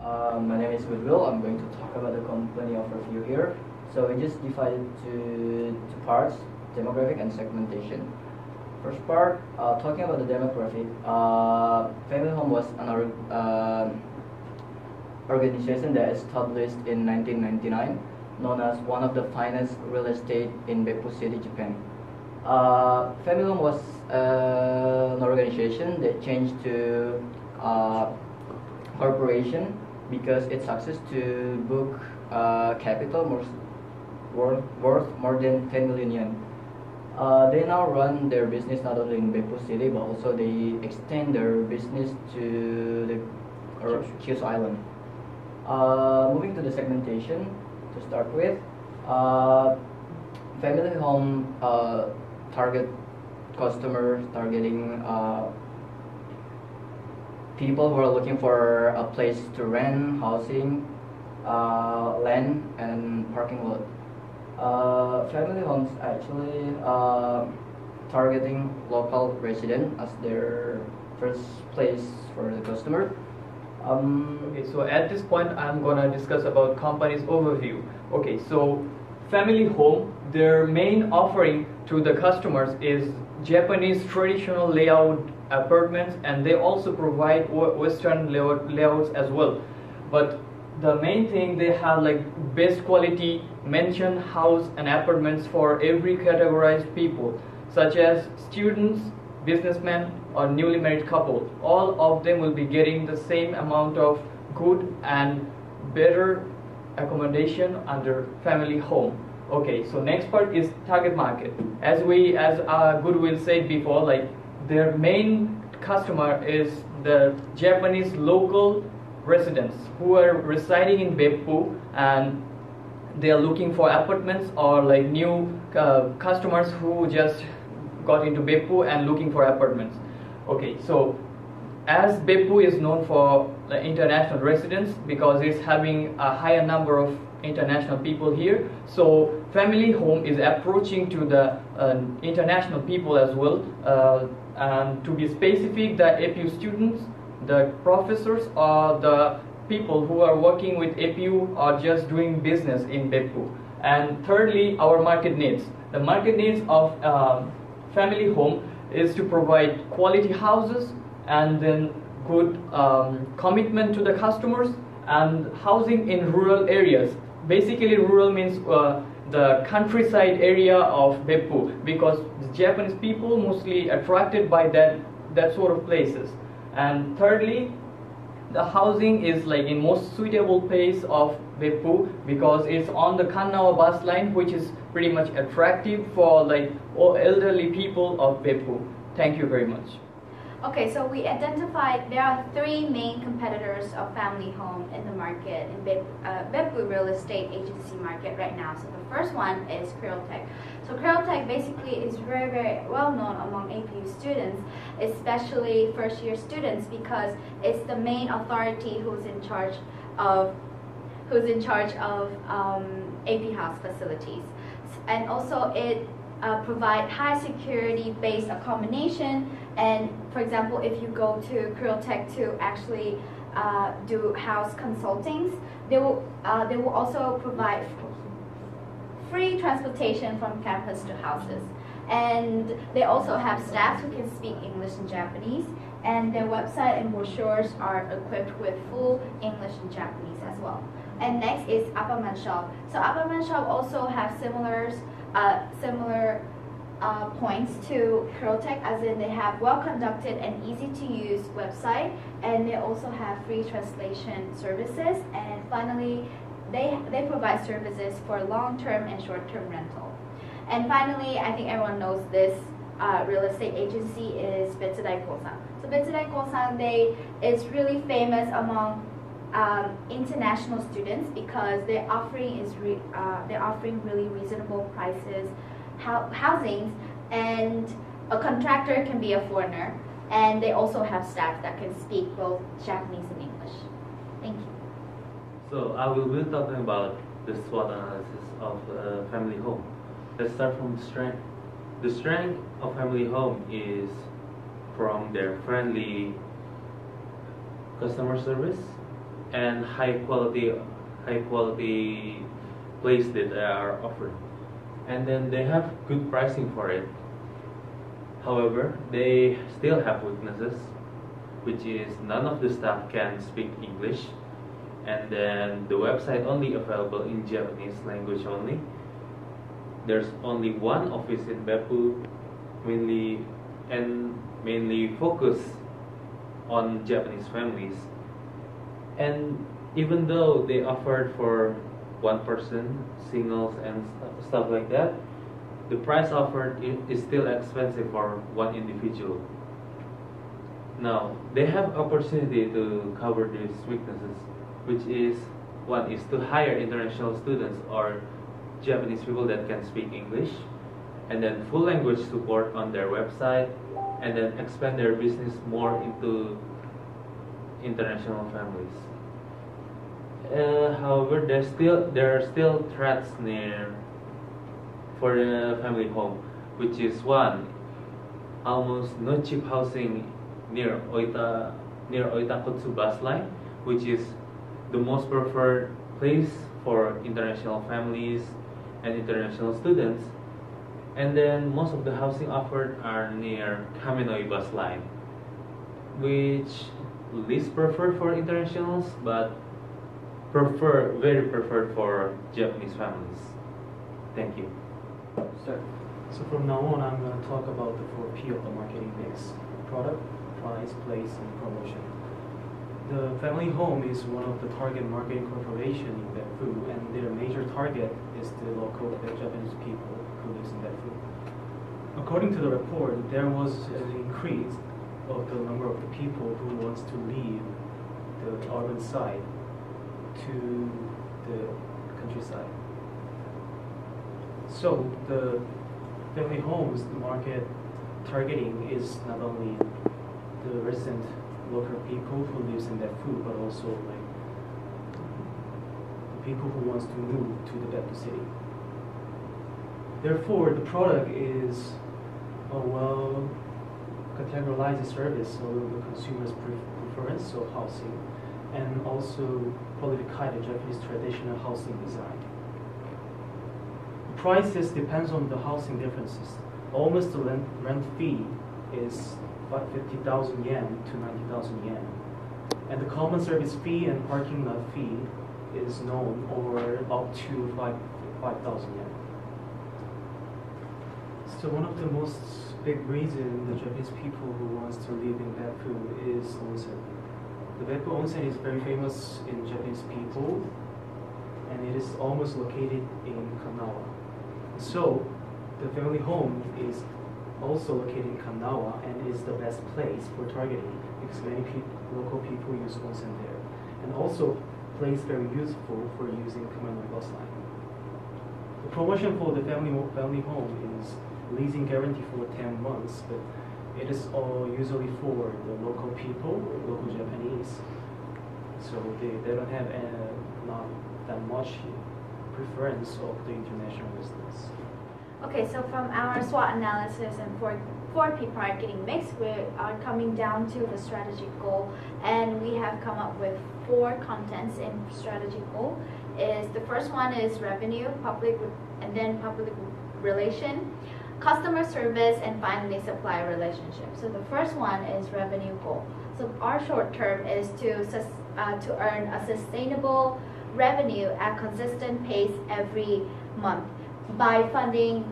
My name is Goodwill. I'm going to talk about the company overview here. So we just divided to two parts, demographic and segmentation. First part, talking about the demographic, Family Home was an organization that established in 1999, known as one of the finest real estate in Beppu City, Japan. Family Home was an organization that changed to corporation because its success to book capital worth more than 10 million yen. They now run their business not only in Beppu City, but also they extend their business to the Kyushu Island. Moving to the segmentation to start with, Family Home target customer targeting people who are looking for a place to rent, housing, land, and parking lot. Family Homes actually targeting local resident as their first place for the customer. Okay, so at this point I'm gonna discuss about company's overview. Okay, so Family Home, their main offering to the customers is Japanese traditional layout apartments, and they also provide Western layouts as well. But the main thing, they have like best quality mansion, house and apartments for every categorized people, such as students, businessmen or newly married couple. All of them will be getting the same amount of good and better accommodation under Family Home. Okay, so next part is target market. As Goodwill said before, like their main customer is the Japanese local residents who are residing in Beppu, and they are looking for apartments, or like new customers who just got into Beppu and looking for apartments. Okay, so as Beppu is known for the international residents because it's having a higher number of international people here, so Family Home is approaching to the international people as well, and to be specific, the APU students, the professors, or the people who are working with APU or just doing business in Beppu. And thirdly, our market needs. The market needs of Family Home is to provide quality houses, and then good commitment to the customers, and housing in rural areas. Basically, rural means the countryside area of Beppu, because the Japanese people mostly attracted by that sort of places. And thirdly, the housing is like in most suitable place of Beppu because it's on the Kannawa bus line, which is pretty much attractive for like all elderly people of Beppu. Thank you very much. Okay, so we identified there are three main competitors of Family Home in the market, in Beppu real estate agency market right now. So the first one is Creotech. So Creotech basically is very, very well known among APU students, especially first year students, because it's the main authority who's in charge of AP House facilities. And also it provide high security based accommodation. And for example, if you go to Creotech to actually do house consultings, they will also provide free transportation from campus to houses. And they also have staff who can speak English and Japanese, and their website and brochures are equipped with full English and Japanese as well. And next is Apartment Shop. So Apartment Shop also have similar points to Creotech, as in they have well-conducted and easy-to-use website, and they also have free translation services. And finally, they provide services for long-term and short-term rental. And finally, I think everyone knows this real estate agency is Betsudai Kosan. So Betsudai Kosan, is really famous among international students because they're offering really reasonable prices, housings, and a contractor can be a foreigner, and they also have staff that can speak both Japanese and English. Thank you. So I will be talking about the SWOT analysis of Family Home. Let's start from the strength. The strength of Family Home is from their friendly customer service, and high quality place that they are offering. And then they have good pricing for it. However, they still have weaknesses, which is none of the staff can speak English, and then the website only available in Japanese language only. There's only one office in Beppu, mainly focus on Japanese families. And even though they offered for one person, singles and stuff like that, the price offered is still expensive for one individual. Now, they have opportunity to cover these weaknesses, which is one is to hire international students or Japanese people that can speak English, and then full language support on their website, and then expand their business more into international families. However, there are still threats near for the family home, which is one, almost no cheap housing near Oitakotsu bus line, which is the most preferred place for international families and international students. And then most of the housing offered are near Kamenoi bus line, which least preferred for internationals, but very preferred for Japanese families. Thank you. Sir. So from now on, I'm going to talk about the 4P of the marketing mix: product, price, place, and promotion. The family home is one of the target marketing corporation in Beppu, and their major target is the local Japanese people who lives in Beppu. According to the report, there was an increase of the number of the people who wants to leave the urban side to the countryside. So the family homes market targeting is not only the resident local people who lives in Beppu, but also like the people who wants to move to the Beppu city. Therefore, the product is a well categorized service of the consumer's preference of housing, and also qualified the Japanese traditional housing design. The prices depends on the housing differences. Almost the rent fee is 50,000 yen to 90,000 yen. And the common service fee and parking lot fee is known over up to 5,000 yen. So one of the most big reason the Japanese people who wants to live in Beppu is onsen. The Beppu onsen is very famous in Japanese people, and it is almost located in Kanawa. So the family home is also located in Kanawa and is the best place for targeting because many local people use onsen there, and also place very useful for using Kamenoi bus line. The promotion for the family home is leasing guarantee for 10 months, but it is all usually for the local people, local Japanese. So they don't have not that much preference of the international business. Okay, so from our SWOT analysis and 4P marketing mix, we are coming down to the strategic goal, and we have come up with 4 contents in strategic goal. The first one is revenue, public relation, customer service, and finally supplier relationship. So the first one is revenue goal. So our short term is to earn a sustainable revenue at consistent pace every month by funding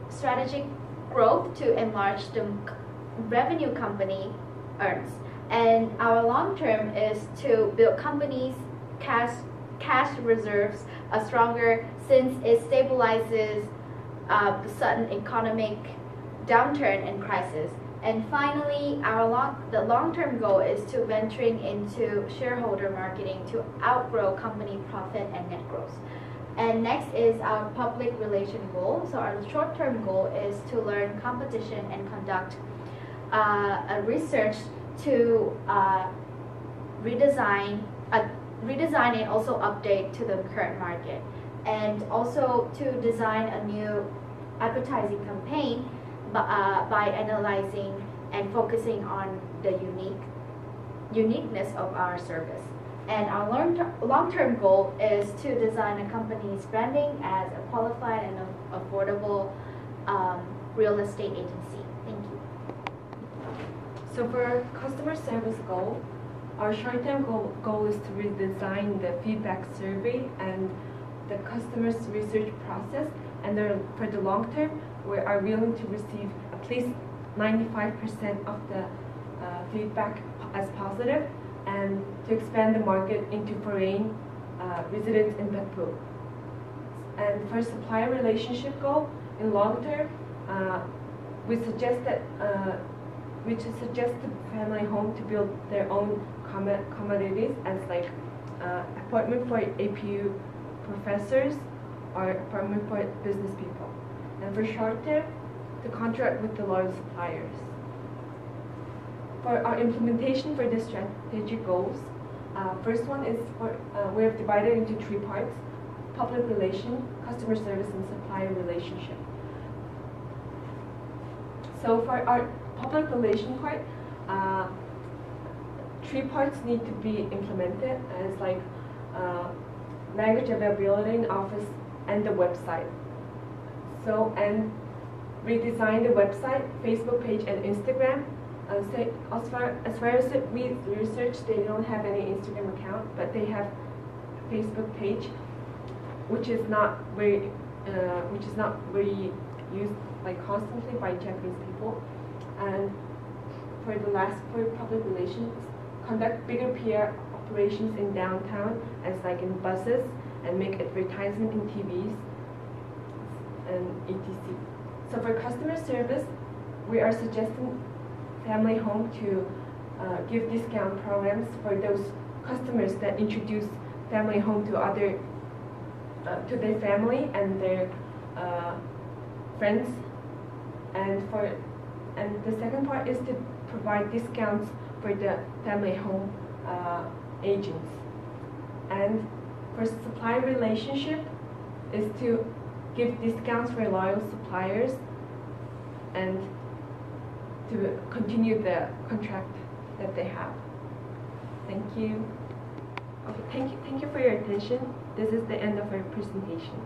strategic growth to enlarge the revenue company earns. And our long term is to build companies' cash reserves stronger, since it stabilizes the sudden economic downturn and crisis. And finally, the long-term goal is to venturing into shareholder marketing to outgrow company profit and net growth. And next is our public relation goal. So our short-term goal is to learn competition and conduct a research to redesign and also update to the current market, and also to design a new advertising campaign by analyzing and focusing on the uniqueness of our service. And our long-term goal is to design a company's branding as a qualified and affordable real estate agency. Thank you. So for our customer service goal, our short-term goal is to redesign the feedback survey and the customer's research process. And for the long term, we are willing to receive at least 95% of the feedback as positive, and to expand the market into foreign residents in Beppu. And for supplier relationship goal, in long term, we suggest to family home to build their own commodities as like apartment for APU professors or apartment for business people. And for short term, to contract with the large suppliers. For our implementation for the strategic goals, first one is we have divided into 3 parts: public relation, customer service, and supplier relationship. So for our public relation part, 3 parts need to be implemented, as like language availability in office and the website. So, and redesign the website, Facebook page, and Instagram. As far as we researched, they don't have any Instagram account, but they have Facebook page, which is not very used like constantly by Japanese people. And for public relations, conduct bigger PR operations in downtown, as like in buses, and make advertisement in TVs and etc. So for customer service, we are suggesting family home to give discount programs for those customers that introduce family home to their family and their friends. And the second part is to provide discounts for the family home agents. And for supplier relationship is to give discounts for loyal suppliers and to continue the contract that they have. Thank you. Okay, thank you for your attention. This is the end of our presentation.